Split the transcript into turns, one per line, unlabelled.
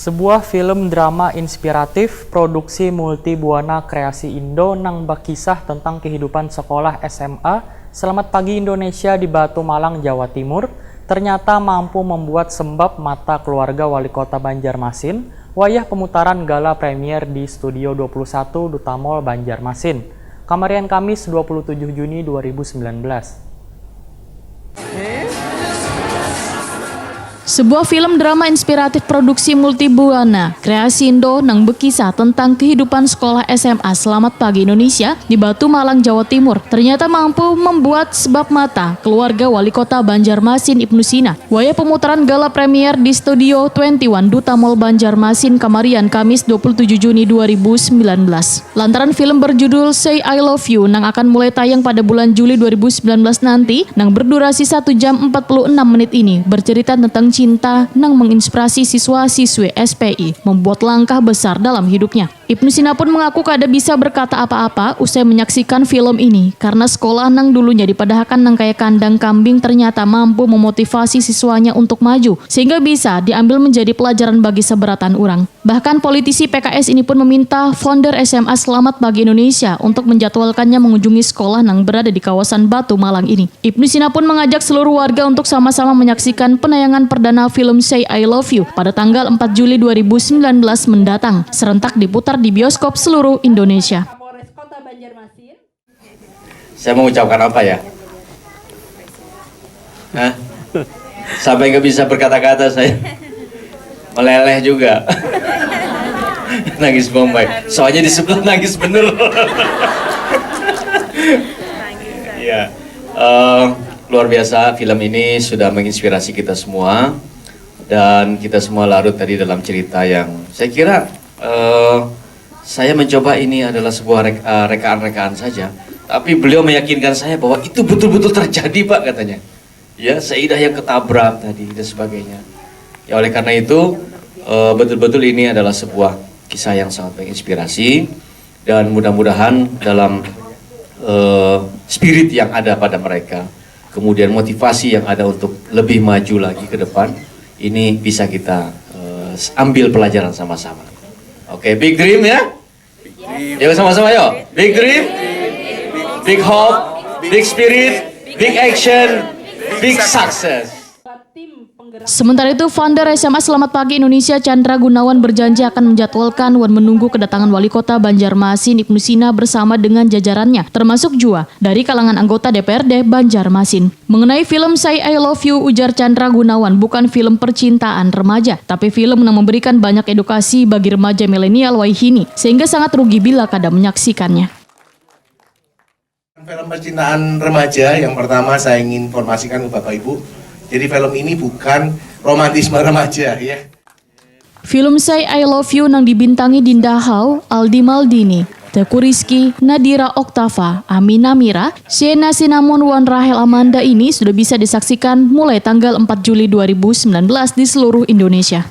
Sebuah film drama inspiratif produksi multibuana kreasi Indo nang bakisah tentang kehidupan sekolah SMA Selamat Pagi Indonesia di Batu Malang, Jawa Timur ternyata mampu membuat sembab mata keluarga Wali Kota Banjarmasin wayah pemutaran gala premier di Studio 21 Duta Mall Banjarmasin. Kamarian Kamis 27 Juni 2019.
Sebuah film drama inspiratif produksi multibuana kreasi Indo nang bekisah tentang kehidupan sekolah SMA Selamat Pagi Indonesia di Batu Malang, Jawa Timur ternyata mampu membuat sebab mata keluarga Wali Kota Banjarmasin Ibnu Sina. Wayah pemutaran gala premier di Studio 21 Duta Mall Banjarmasin Kamarian Kamis 27 Juni 2019. Lantaran film berjudul Say I Love You nang akan mulai tayang pada bulan Juli 2019 nanti nang berdurasi 1 jam 46 menit ini bercerita tentang cinta nang menginspirasi siswa-siswi SPI membuat langkah besar dalam hidupnya. Ibnu Sina pun mengaku kada bisa berkata apa-apa usai menyaksikan film ini karena sekolah nang dulunya dipadahkan nang kayak kandang kambing ternyata mampu memotivasi siswanya untuk maju sehingga bisa diambil menjadi pelajaran bagi seberatan orang. Bahkan politisi PKS ini pun meminta founder SMA Selamat Pagi Indonesia untuk menjadwalkannya mengunjungi sekolah nang berada di kawasan Batu Malang ini. Ibnu Sina pun mengajak seluruh warga untuk sama-sama menyaksikan penayangan perdana film Say I Love You pada tanggal 4 Juli 2019 mendatang, serentak diputar di bioskop seluruh Indonesia.
Saya mau ucapkan apa ya? Hah? Sampai nggak bisa berkata-kata saya. Meleleh juga. Nangis bombay. Soalnya di sebelah nangis bener. Ya, luar biasa film ini sudah menginspirasi kita semua. Dan kita semua larut tadi dalam cerita yang saya kira saya mencoba ini adalah sebuah rekaan-rekaan saja, tapi beliau meyakinkan saya bahwa itu betul-betul terjadi, Pak, katanya. Ya, Saidah yang ketabrak tadi dan sebagainya. Ya, oleh karena itu betul-betul ini adalah sebuah kisah yang sangat menginspirasi dan mudah-mudahan dalam spirit yang ada pada mereka, kemudian motivasi yang ada untuk lebih maju lagi ke depan, ini bisa kita ambil pelajaran sama-sama. Oke, big dream ya? Yuk sama-sama yuk. Big dream, big hope, big spirit, big action, big success.
Sementara itu, founder SMA Selamat Pagi Indonesia Chandra Gunawan berjanji akan menjadwalkan menunggu kedatangan Wali Kota Banjarmasin Ibnu Sina bersama dengan jajarannya, termasuk juga dari kalangan anggota DPRD Banjarmasin. Mengenai film Say I Love You, ujar Chandra Gunawan, bukan film percintaan remaja, tapi film yang memberikan banyak edukasi bagi remaja milenial Waihini, sehingga sangat rugi bila kada menyaksikannya.
Film percintaan remaja yang pertama saya ingin informasikan ke Bapak Ibu. Jadi film ini bukan romantisme remaja ya.
Film Say I Love You nang dibintangi Dinda Hau, Aldi Maldini, Teku Rizky, Nadira Oktava, Amina Mira, Sienna Cinnamon, Wan Rahel Amanda ini sudah bisa disaksikan mulai tanggal 4 Juli 2019 di seluruh Indonesia.